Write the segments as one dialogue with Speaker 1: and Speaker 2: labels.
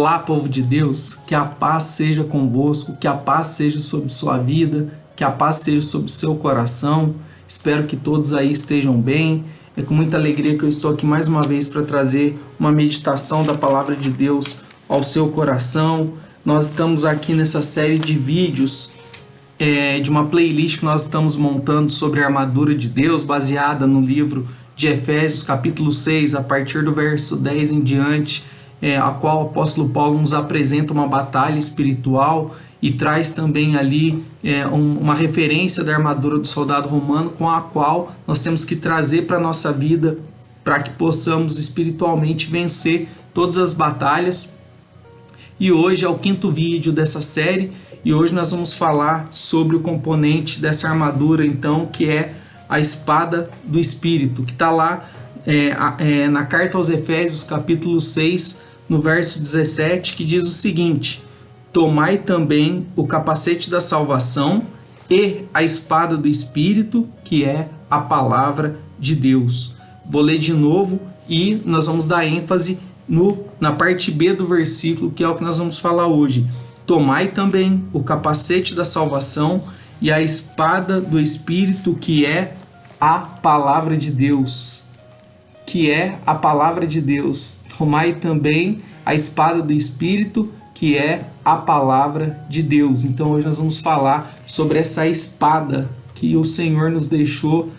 Speaker 1: Olá, povo de Deus, que a paz seja convosco, que a paz seja sobre sua vida, que a paz seja sobre seu coração. Espero que todos aí estejam bem. É com muita alegria que eu estou aqui mais uma vez para trazer uma meditação da palavra de Deus ao seu coração. Nós estamos aqui nessa série de vídeos de uma playlist que nós estamos montando sobre a armadura de Deus, baseada no livro de Efésios, capítulo 6, a partir do verso 10 em diante, a qual o apóstolo Paulo nos apresenta uma batalha espiritual e traz também ali uma referência da armadura do soldado romano, com a qual nós temos que trazer para a nossa vida para que possamos espiritualmente vencer todas as batalhas. E hoje é o quinto vídeo dessa série e hoje nós vamos falar sobre o componente dessa armadura, então, que é a espada do Espírito, que está lá na carta aos Efésios, capítulo 6, no verso 17, que diz o seguinte: tomai também o capacete da salvação e a espada do Espírito, que é a palavra de Deus. Vou ler de novo e nós vamos dar ênfase na parte B do versículo, que é o que nós vamos falar hoje. Tomai também o capacete da salvação e a espada do Espírito, que é a palavra de Deus. Que é a palavra de Deus. Tomai também a espada do Espírito, que é a palavra de Deus. Então hoje nós vamos falar sobre essa espada que o Senhor nos deixou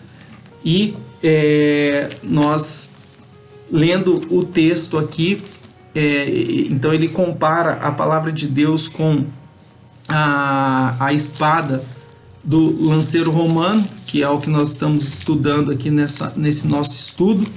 Speaker 1: e nós, lendo o texto aqui, então ele compara a palavra de Deus com a espada do lanceiro romano, que é o que nós estamos estudando aqui nesse nosso estudo.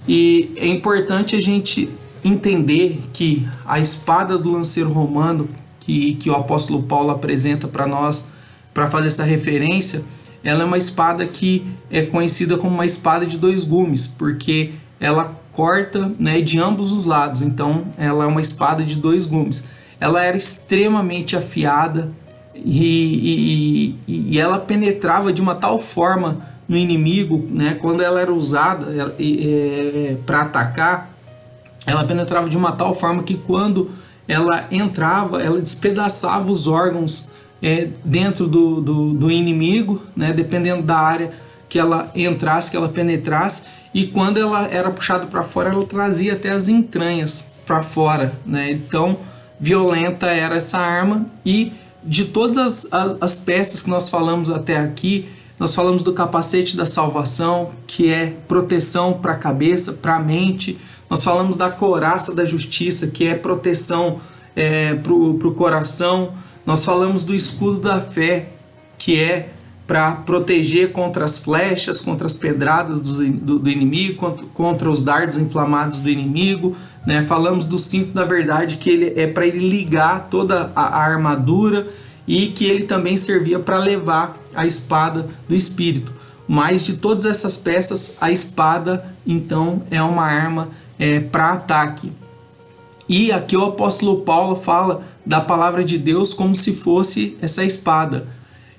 Speaker 1: E é importante a gente entender que a espada do lanceiro romano, que o apóstolo Paulo apresenta para nós, para fazer essa referência, ela é uma espada que é conhecida como uma espada de dois gumes, porque ela corta, né, de ambos os lados. Então ela é uma espada de dois gumes. Ela era extremamente afiada e ela penetrava de uma tal forma no inimigo, né, quando ela era usada para atacar, ela penetrava de uma tal forma que quando ela entrava, ela despedaçava os órgãos dentro do inimigo, né, dependendo da área que ela entrasse, que ela penetrasse, e quando ela era puxada para fora, ela trazia até as entranhas para fora, né? Então, violenta era essa arma. E de todas as peças que nós falamos até aqui, nós falamos do capacete da salvação, que é proteção para a cabeça, para a mente. Nós falamos da couraça da justiça, que é proteção para o coração. Nós falamos do escudo da fé, que é para proteger contra as flechas, contra as pedradas do inimigo, contra os dardos inflamados do inimigo, né? Falamos do cinto da verdade, que ele é para ele ligar toda a armadura, e que ele também servia para levar a espada do Espírito. Mas de todas essas peças, a espada, então, é uma arma para ataque. E aqui o apóstolo Paulo fala da palavra de Deus como se fosse essa espada.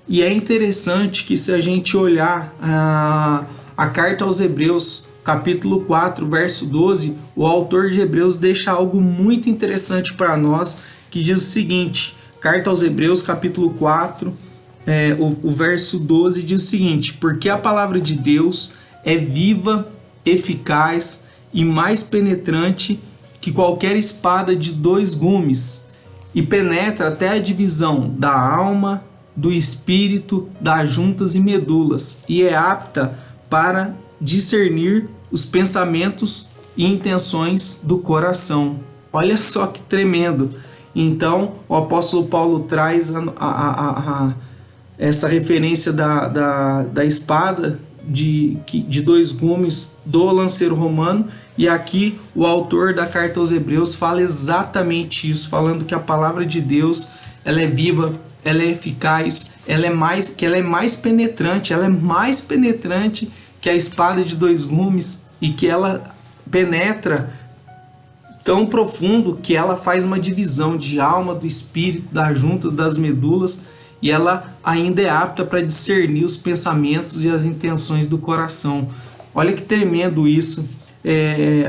Speaker 1: E é interessante que, se a gente olhar a carta aos Hebreus, capítulo 4, verso 12, o autor de Hebreus deixa algo muito interessante para nós, que diz o seguinte: carta aos Hebreus, capítulo 4, o verso 12 diz o seguinte: porque a palavra de Deus é viva, eficaz e mais penetrante que qualquer espada de dois gumes, e penetra até a divisão da alma, do espírito, das juntas e medulas, e é apta para discernir os pensamentos e intenções do coração. Olha só que tremendo! Então o apóstolo Paulo traz essa referência da espada de dois gumes do lanceiro romano, e aqui o autor da carta aos Hebreus fala exatamente isso, falando que a palavra de Deus, ela é viva, ela é eficaz, ela é mais penetrante, ela é mais penetrante que a espada de dois gumes, e que ela penetra tão profundo que ela faz uma divisão de alma, do espírito, das juntas, das medulas, e ela ainda é apta para discernir os pensamentos e as intenções do coração. Olha que tremendo isso.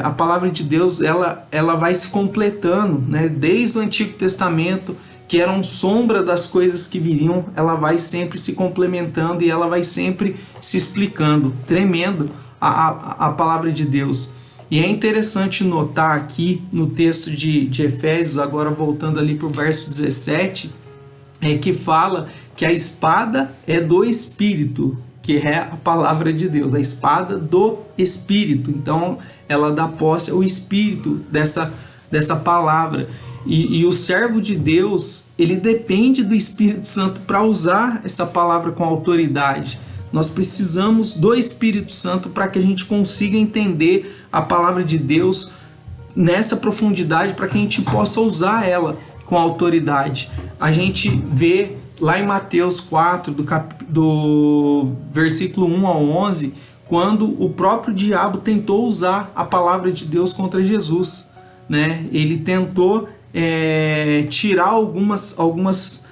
Speaker 1: a palavra de Deus ela vai se completando, né? Desde o Antigo Testamento, que eram sombra das coisas que viriam, ela vai sempre se complementando e ela vai sempre se explicando. Tremendo a palavra de Deus. E é interessante notar aqui no texto de Efésios, agora voltando ali para o verso 17, que fala que a espada é do Espírito, que é a palavra de Deus, a espada do Espírito. Então ela dá posse ao Espírito dessa palavra. E o servo de Deus, ele depende do Espírito Santo para usar essa palavra com autoridade. Nós precisamos do Espírito Santo para que a gente consiga entender a palavra de Deus nessa profundidade, para que a gente possa usar ela com autoridade. A gente vê lá em Mateus 4, do versículo 1 ao 11, quando o próprio diabo tentou usar a palavra de Deus contra Jesus, né? Ele tentou tirar algumas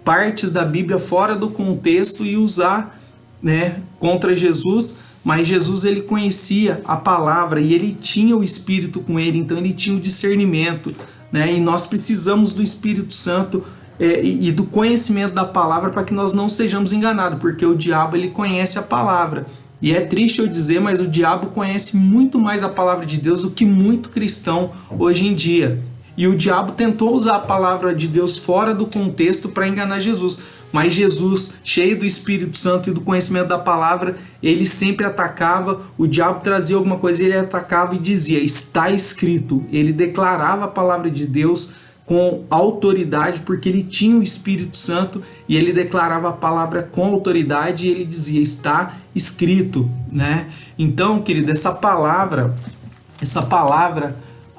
Speaker 1: partes da Bíblia fora do contexto e usar, né, contra Jesus, mas Jesus ele conhecia a palavra e ele tinha o Espírito com ele, então ele tinha o discernimento, né? E nós precisamos do Espírito Santo e do conhecimento da palavra para que nós não sejamos enganados, porque o diabo ele conhece a palavra. E é triste eu dizer, mas o diabo conhece muito mais a palavra de Deus do que muito cristão hoje em dia. E o diabo tentou usar a palavra de Deus fora do contexto para enganar Jesus. Mas Jesus, cheio do Espírito Santo e do conhecimento da palavra, ele sempre atacava. O diabo trazia alguma coisa, ele atacava e dizia, está escrito. Ele declarava a palavra de Deus com autoridade, porque ele tinha o Espírito Santo e ele declarava a palavra com autoridade e ele dizia, está escrito, né? Então, querido, essa palavra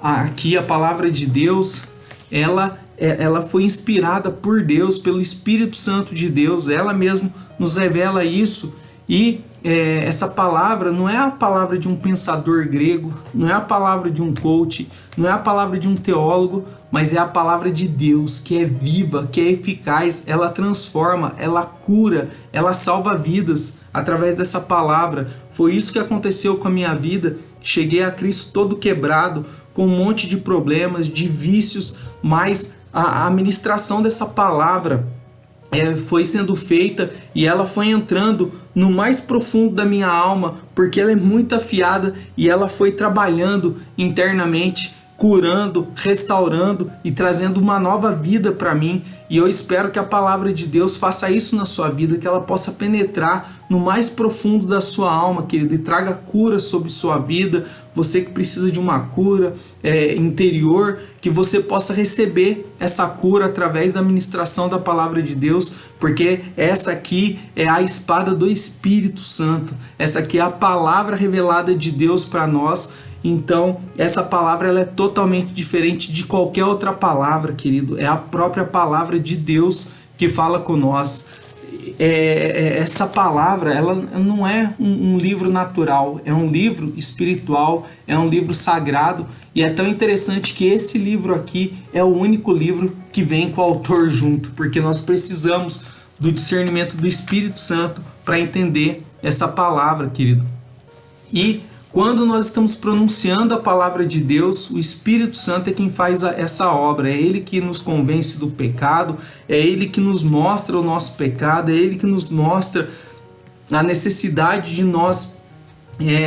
Speaker 1: aqui, a palavra de Deus, ela foi inspirada por Deus, pelo Espírito Santo de Deus, ela mesmo nos revela isso. E essa palavra não é a palavra de um pensador grego, não é a palavra de um coach, não é a palavra de um teólogo, mas é a palavra de Deus, que é viva, que é eficaz, ela transforma, ela cura, ela salva vidas através dessa palavra. Foi isso que aconteceu com a minha vida. Cheguei a Cristo todo quebrado, com um monte de problemas, de vícios, mas a ministração dessa palavra foi sendo feita e ela foi entrando no mais profundo da minha alma, porque ela é muito afiada e ela foi trabalhando internamente, curando, restaurando e trazendo uma nova vida para mim. E eu espero que a palavra de Deus faça isso na sua vida, que ela possa penetrar no mais profundo da sua alma, querido, e traga cura sobre sua vida. Você que precisa de uma cura interior, que você possa receber essa cura através da ministração da palavra de Deus, porque essa aqui é a espada do Espírito Santo. Essa aqui é a palavra revelada de Deus para nós. Então, essa palavra ela é totalmente diferente de qualquer outra palavra, querido. É a própria palavra de Deus que fala com nós. Essa palavra ela não é um livro natural, é um livro espiritual, é um livro sagrado. E é tão interessante que esse livro aqui é o único livro que vem com o autor junto, porque nós precisamos do discernimento do Espírito Santo para entender essa palavra, querido. E quando nós estamos pronunciando a palavra de Deus, o Espírito Santo é quem faz essa obra. É Ele que nos convence do pecado, é Ele que nos mostra o nosso pecado, é Ele que nos mostra a necessidade de nós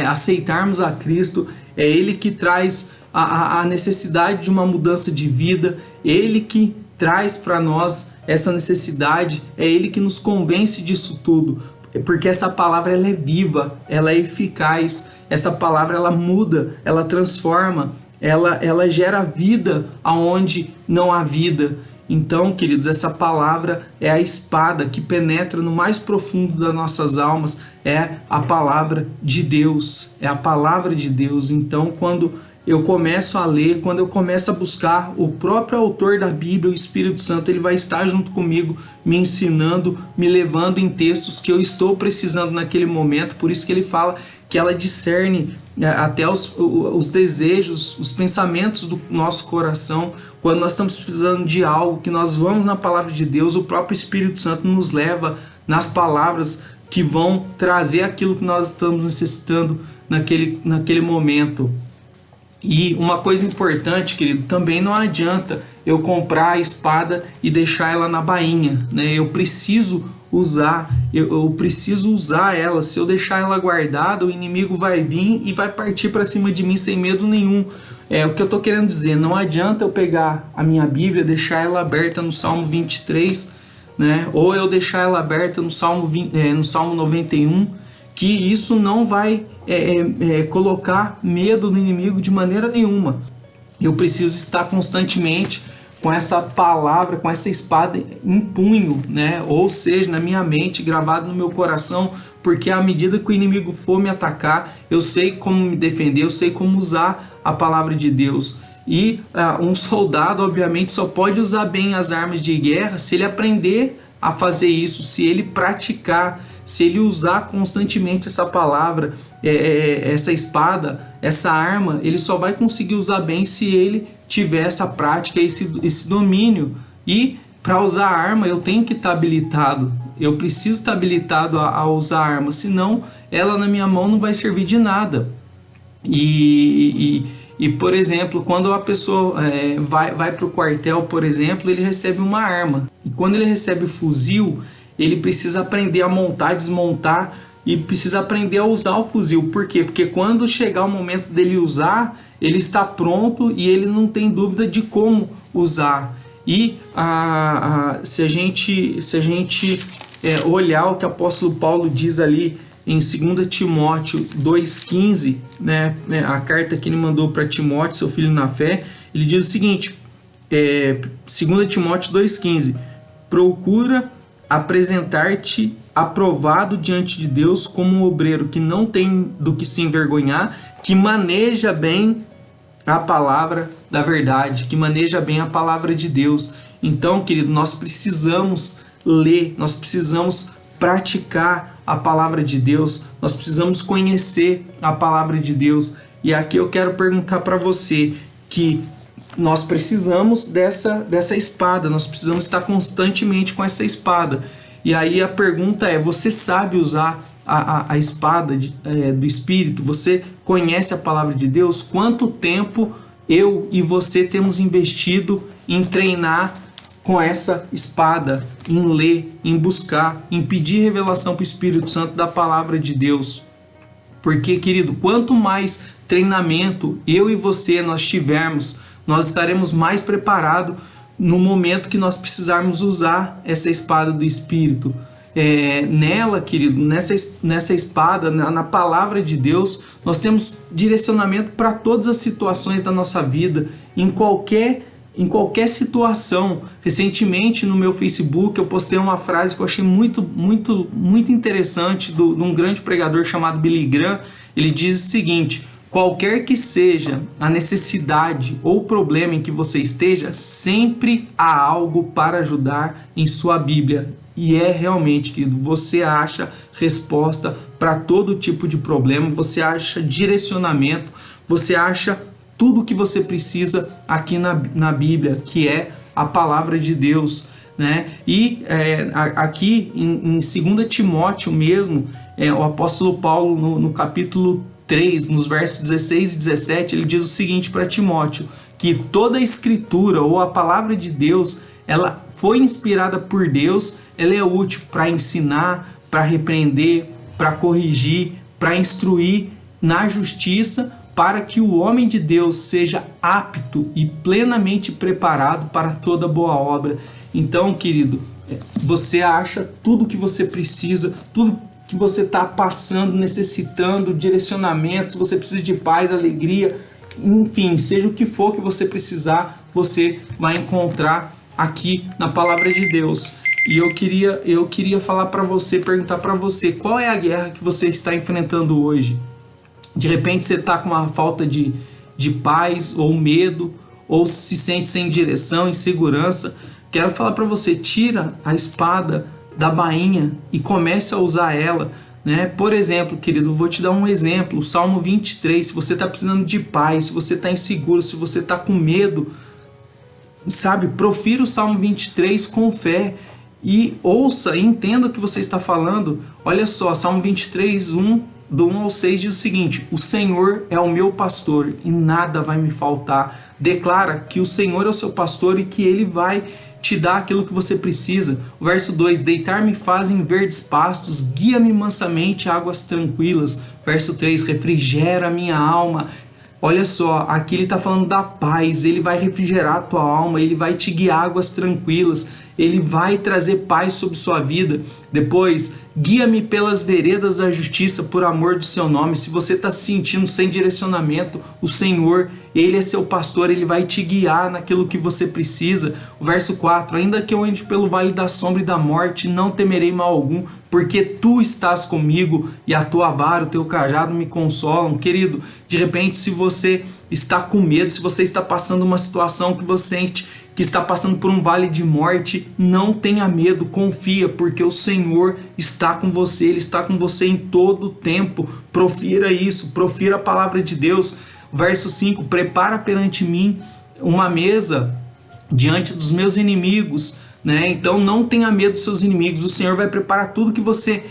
Speaker 1: aceitarmos a Cristo, é Ele que traz a necessidade de uma mudança de vida, Ele que traz para nós essa necessidade, é Ele que nos convence disso tudo. Porque essa palavra ela é viva, ela é eficaz, essa palavra ela muda, ela transforma, ela gera vida aonde não há vida. Então, queridos, essa palavra é a espada que penetra no mais profundo das nossas almas, é a palavra de Deus, é a palavra de Deus. Então, quando eu começo a ler, quando eu começo a buscar o próprio autor da Bíblia, o Espírito Santo, ele vai estar junto comigo, me ensinando, me levando em textos que eu estou precisando naquele momento. Por isso que ele fala que ela discerne até os desejos, os pensamentos do nosso coração. Quando nós estamos precisando de algo, que nós vamos na palavra de Deus, o próprio Espírito Santo nos leva nas palavras que vão trazer aquilo que nós estamos necessitando naquele momento. E uma coisa importante, querido, também não adianta eu comprar a espada e deixar ela na bainha, né? Eu preciso usar ela. Se eu deixar ela guardada, o inimigo vai vir e vai partir para cima de mim sem medo nenhum. O que eu estou querendo dizer, não adianta eu pegar a minha Bíblia, deixar ela aberta no Salmo 23, né? Ou eu deixar ela aberta no Salmo 91, que isso não vai colocar medo no inimigo de maneira nenhuma. Eu preciso estar constantemente com essa palavra, com essa espada em punho, né? Ou seja, na minha mente, gravado no meu coração, porque à medida que o inimigo for me atacar, eu sei como me defender, eu sei como usar a palavra de Deus. E um soldado, obviamente, só pode usar bem as armas de guerra se ele aprender a fazer isso, se ele praticar, se ele usar constantemente essa palavra, essa espada, essa arma. Ele só vai conseguir usar bem se ele tiver essa prática, esse domínio. E para usar a arma eu tenho que estar habilitado, eu preciso estar habilitado a usar a arma, senão ela na minha mão não vai servir de nada. E por exemplo, quando a pessoa vai para o quartel, por exemplo, ele recebe uma arma. E quando ele recebe o fuzil, ele precisa aprender a montar, desmontar e precisa aprender a usar o fuzil. Por quê? Porque quando chegar o momento dele usar, ele está pronto e ele não tem dúvida de como usar. E se a gente olhar o que o apóstolo Paulo diz ali em 2 Timóteo 2,15, né, a carta que ele mandou para Timóteo, seu filho na fé, ele diz o seguinte, 2 Timóteo 2,15, procura apresentar-te aprovado diante de Deus como um obreiro que não tem do que se envergonhar, que maneja bem a palavra da verdade, que maneja bem a palavra de Deus. Então, querido, nós precisamos ler, nós precisamos praticar a palavra de Deus, nós precisamos conhecer a palavra de Deus. E aqui eu quero perguntar para você que nós precisamos dessa espada, nós precisamos estar constantemente com essa espada. E aí a pergunta é, você sabe usar a espada do Espírito? Você conhece a palavra de Deus? Quanto tempo eu e você temos investido em treinar com essa espada, em ler, em buscar, em pedir revelação para o Espírito Santo da palavra de Deus? Porque, querido, quanto mais treinamento eu e você nós tivermos, nós estaremos mais preparados no momento que nós precisarmos usar essa espada do Espírito. Nela, querido, nessa espada, na palavra de Deus, nós temos direcionamento para todas as situações da nossa vida, em qualquer situação. Recentemente no meu Facebook eu postei uma frase que eu achei muito interessante de um grande pregador chamado Billy Graham. Ele diz o seguinte: qualquer que seja a necessidade ou problema em que você esteja, sempre há algo para ajudar em sua Bíblia. E realmente, querido, você acha resposta para todo tipo de problema, você acha direcionamento, você acha tudo o que você precisa aqui na Bíblia, que é a palavra de Deus, né? E aqui em 2 Timóteo mesmo, o apóstolo Paulo no capítulo 3, nos versos 16 e 17, ele diz o seguinte para Timóteo, que toda a escritura ou a palavra de Deus, ela foi inspirada por Deus, ela é útil para ensinar, para repreender, para corrigir, para instruir na justiça, para que o homem de Deus seja apto e plenamente preparado para toda boa obra. Então, querido, você acha tudo que você precisa, tudo que você está passando, necessitando, direcionamentos, você precisa de paz, alegria, enfim, seja o que for que você precisar, você vai encontrar aqui na palavra de Deus. E eu queria falar para você, perguntar para você, qual é a guerra que você está enfrentando hoje? De repente você está com uma falta de paz ou medo, ou se sente sem direção, insegurança. Quero falar para você, tira a espada da bainha e comece a usar ela, né? Por exemplo, querido, vou te dar um exemplo, o Salmo 23, se você está precisando de paz, se você está inseguro, se você está com medo, sabe, profira o Salmo 23 com fé e ouça e entenda o que você está falando. Olha só, Salmo 23, 1 do 1 ao 6 diz o seguinte: o Senhor é o meu pastor e nada vai me faltar. Declara que o Senhor é o seu pastor e que Ele vai te dar aquilo que você precisa. O verso 2: deitar-me faz em verdes pastos, guia-me mansamente a águas tranquilas. Verso 3: refrigera a minha alma. Olha só, aqui ele está falando da paz. Ele vai refrigerar a tua alma, ele vai te guiar a águas tranquilas, ele vai trazer paz sobre sua vida. Depois, guia-me pelas veredas da justiça por amor do seu nome. Se você está se sentindo sem direcionamento, o Senhor, Ele é seu pastor, Ele vai te guiar naquilo que você precisa. O verso 4: ainda que eu ande pelo vale da sombra e da morte, não temerei mal algum, porque Tu estás comigo e a Tua vara, o Teu cajado me consolam. Querido, de repente, se você está com medo, se você está passando uma situação que você sente que está passando por um vale de morte, não tenha medo, confia, porque o Senhor está com você, Ele está com você em todo o tempo. Profira isso, profira a palavra de Deus. Verso 5: prepara perante mim uma mesa diante dos meus inimigos, né? Então não tenha medo dos seus inimigos, o Senhor vai preparar tudo que você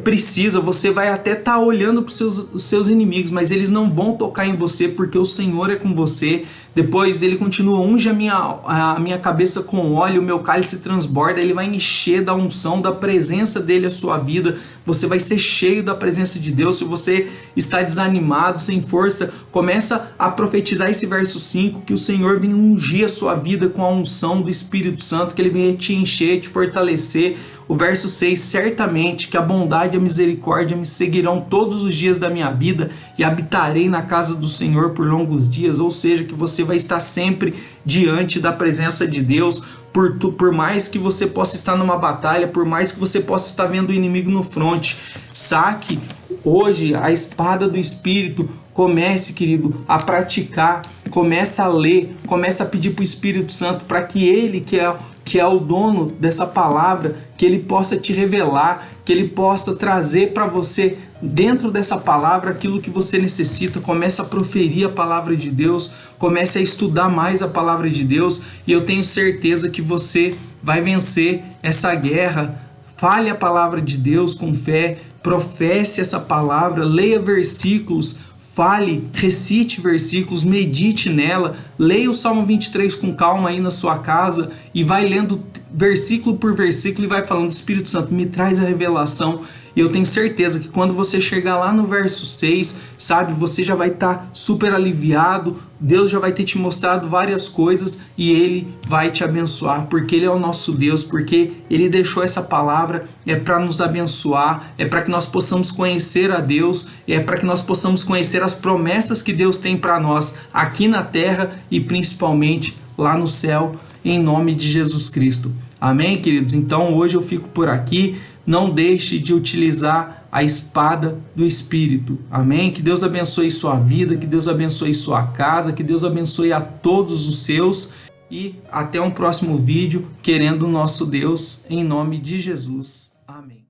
Speaker 1: precisa. Você vai até estar olhando para os seus inimigos, mas eles não vão tocar em você, porque o Senhor é com você. Depois ele continua: unge a minha cabeça com óleo, o meu cálice transborda. Ele vai encher da unção, da presença dele a sua vida. Você vai ser cheio da presença de Deus. Se você está desanimado, sem força, começa a profetizar esse verso 5, que o Senhor vem ungir a sua vida com a unção do Espírito Santo, que ele vem te encher, te fortalecer. O verso 6: certamente que a bondade e a misericórdia me seguirão todos os dias da minha vida e habitarei na casa do Senhor por longos dias. Ou seja, que você vai estar sempre diante da presença de Deus. Por mais que você possa estar numa batalha, por mais que você possa estar vendo o inimigo no fronte, saque hoje a espada do Espírito. Comece, querido, a praticar, comece a ler, comece a pedir para o Espírito Santo para que Ele, que é o dono dessa palavra, que Ele possa te revelar, que Ele possa trazer para você, dentro dessa palavra, aquilo que você necessita. Comece a proferir a palavra de Deus, comece a estudar mais a palavra de Deus, e eu tenho certeza que você vai vencer essa guerra. Fale a palavra de Deus com fé, professe essa palavra, leia versículos, fale, recite versículos, medite nela, leia o Salmo 23 com calma aí na sua casa e vai lendo versículo por versículo e vai falando: Espírito Santo, me traz a revelação. E eu tenho certeza que quando você chegar lá no verso 6, sabe, você já vai estar super aliviado, Deus já vai ter te mostrado várias coisas e Ele vai te abençoar, porque Ele é o nosso Deus, porque Ele deixou essa palavra, é para nos abençoar, é para que nós possamos conhecer a Deus, é para que nós possamos conhecer as promessas que Deus tem para nós aqui na terra e principalmente lá no céu, em nome de Jesus Cristo. Amém, queridos? Então hoje eu fico por aqui. Não deixe de utilizar a espada do Espírito. Amém? Que Deus abençoe sua vida, que Deus abençoe sua casa, que Deus abençoe a todos os seus. E até um próximo vídeo, querendo o nosso Deus, em nome de Jesus. Amém.